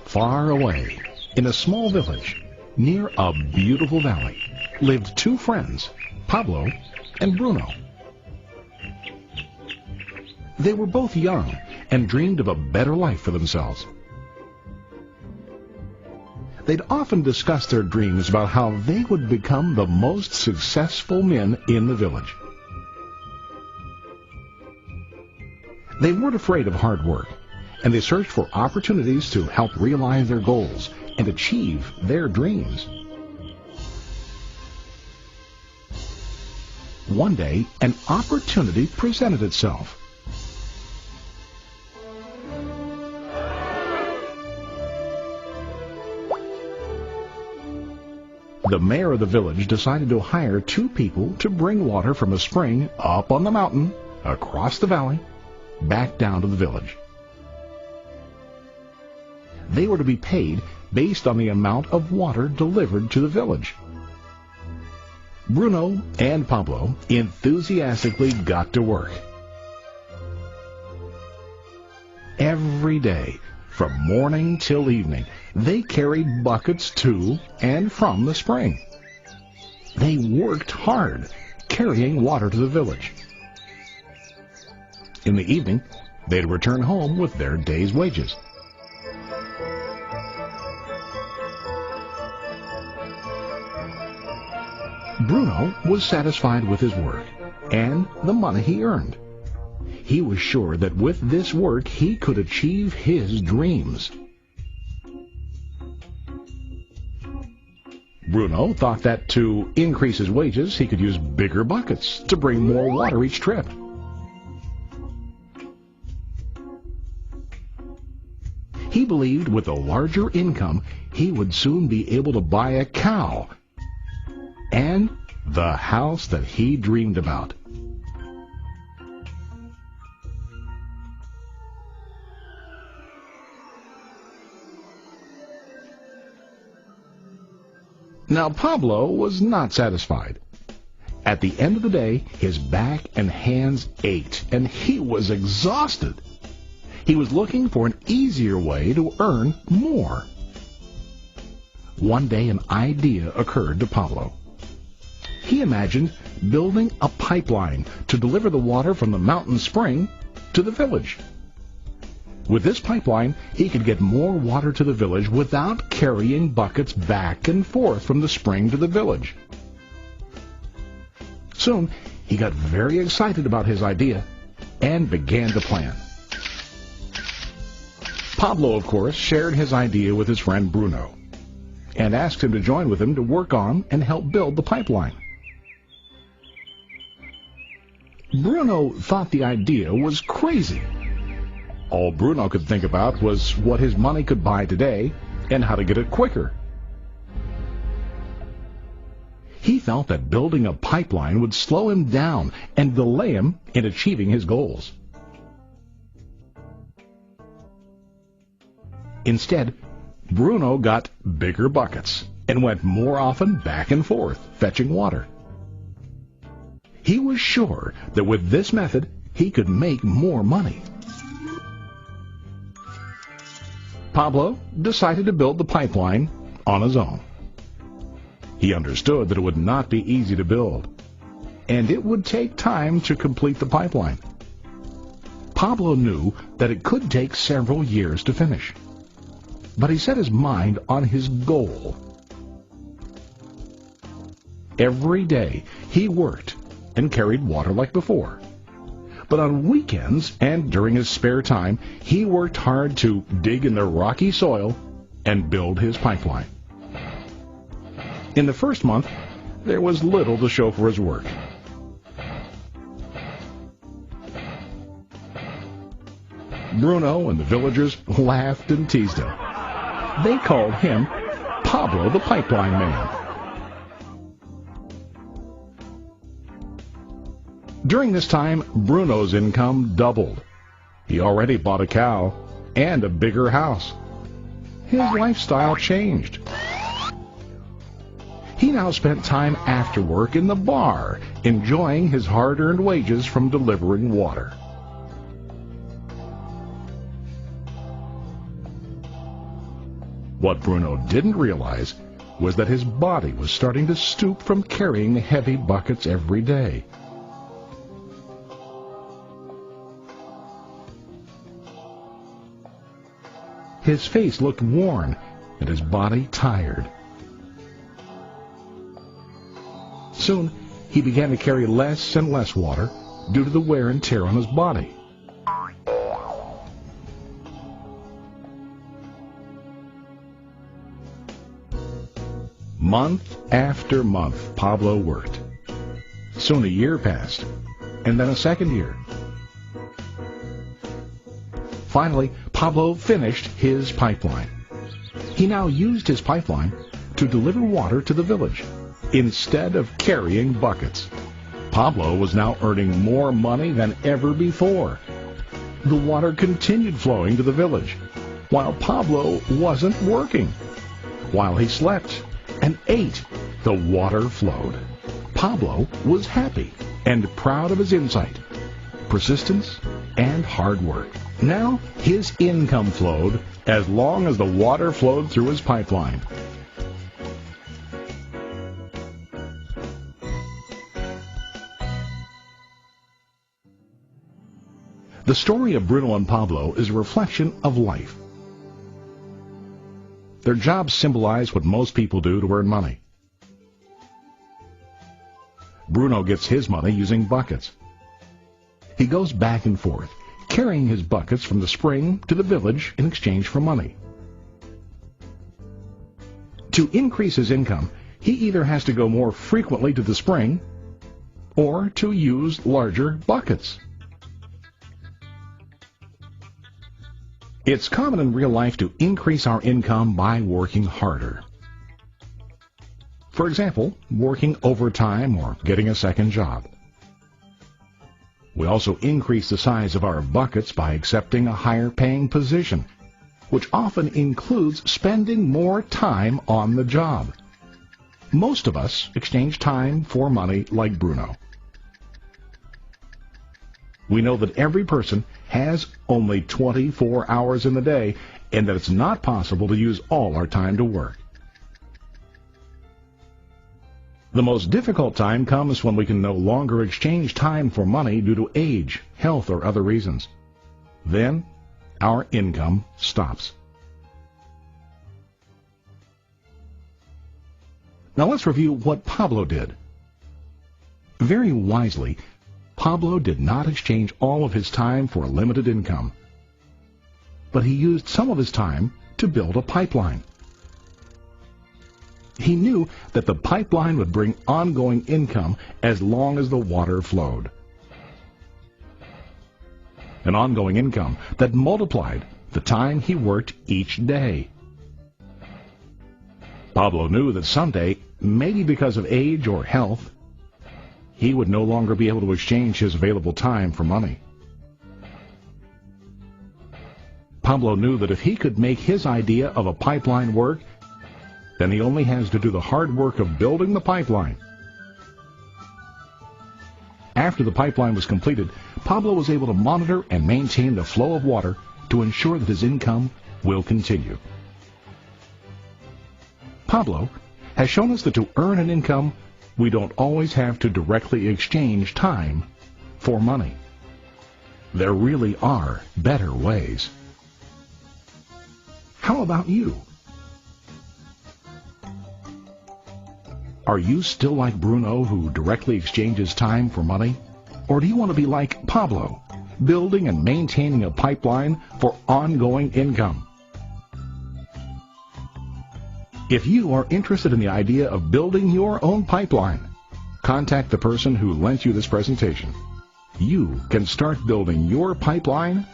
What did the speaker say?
Far away, in a small village, near a beautiful valley, lived two friends, Pablo and Bruno. They were both young and dreamed of a better life for themselves. They'd often discuss their dreams about how they would become the most successful men in the village. They weren't afraid of hard work, and they searched for opportunities to help realize their goals and achieve their dreams. One day, an opportunity presented itself. The mayor of the village decided to hire two people to bring water from a spring up on the mountain, across the valley, back down to the village. They were to be paid based on the amount of water delivered to the village. Bruno and Pablo enthusiastically got to work. Every day, from morning till evening, they carried buckets to and from the spring. They worked hard, carrying water to the village. In the evening, they'd return home with their day's wages. Bruno was satisfied with his work and the money he earned. He was sure that with this work he could achieve his dreams. Bruno thought that to increase his wages he could use bigger buckets to bring more water each trip. He believed with a larger income he would soon be able to buy a cow and the house that he dreamed about. Now Pablo was not satisfied. At the end of the day, his back and hands ached, and he was exhausted. He was looking for an easier way to earn more. One day an idea occurred to Pablo. He imagined building a pipeline to deliver the water from the mountain spring to the village. With this pipeline, he could get more water to the village without carrying buckets back and forth from the spring to the village. Soon, he got very excited about his idea and began to plan. Pablo, of course, shared his idea with his friend Bruno and asked him to join with him to work on and help build the pipeline. Bruno thought the idea was crazy. All Bruno could think about was what his money could buy today and how to get it quicker. He felt that building a pipeline would slow him down and delay him in achieving his goals. Instead, Bruno got bigger buckets and went more often back and forth fetching water. He was sure that with this method he could make more money. Pablo decided to build the pipeline on his own. He understood that it would not be easy to build, and it would take time to complete the pipeline. Pablo knew that it could take several years to finish, but he set his mind on his goal. Every day he worked and carried water like before. But on weekends and during his spare time, he worked hard to dig in the rocky soil and build his pipeline. In the first month, there was little to show for his work. Bruno and the villagers laughed and teased him. They called him Pablo the Pipeline Man. During this time, Bruno's income doubled. He already bought a cow and a bigger house. His lifestyle changed. He now spent time after work in the bar, enjoying his hard-earned wages from delivering water. What Bruno didn't realize was that his body was starting to stoop from carrying heavy buckets every day. His face looked worn and his body tired. Soon, he began to carry less and less water due to the wear and tear on his body. Month after month, Pablo worked. Soon a year passed, and then a second year. Finally, Pablo finished his pipeline. He now used his pipeline to deliver water to the village instead of carrying buckets. Pablo was now earning more money than ever before. The water continued flowing to the village, while Pablo wasn't working. While he slept and ate, the water flowed. Pablo was happy and proud of his insight, persistence, and hard work. Now his income flowed as long as the water flowed through his pipeline. The story of Bruno and Pablo is a reflection of life. Their jobs symbolize what most people do to earn money. Bruno gets his money using buckets. He goes back and forth, carrying his buckets from the spring to the village in exchange for money. To increase his income, he either has to go more frequently to the spring or to use larger buckets. It's common in real life to increase our income by working harder. For example, working overtime or getting a second job. We also increase the size of our buckets by accepting a higher paying position, which often includes spending more time on the job. Most of us exchange time for money like Bruno. We know that every person has only 24 hours in the day and that it's not possible to use all our time to work. The most difficult time comes when we can no longer exchange time for money due to age, health, or other reasons. Then, our income stops. Now let's review what Pablo did. Very wisely, Pablo did not exchange all of his time for a limited income, but he used some of his time to build a pipeline. He knew that the pipeline would bring ongoing income as long as the water flowed. An ongoing income that multiplied the time he worked each day. Pablo knew that someday, maybe because of age or health, he would no longer be able to exchange his available time for money. Pablo knew that if he could make his idea of a pipeline work, then he only has to do the hard work of building the pipeline. After the pipeline was completed, Pablo was able to monitor and maintain the flow of water to ensure that his income will continue. Pablo has shown us that to earn an income, we don't always have to directly exchange time for money. There really are better ways. How about you? Are you still like Bruno, who directly exchanges time for money? Or do you want to be like Pablo, building and maintaining a pipeline for ongoing income? If you are interested in the idea of building your own pipeline, contact the person who lent you this presentation. You can start building your pipeline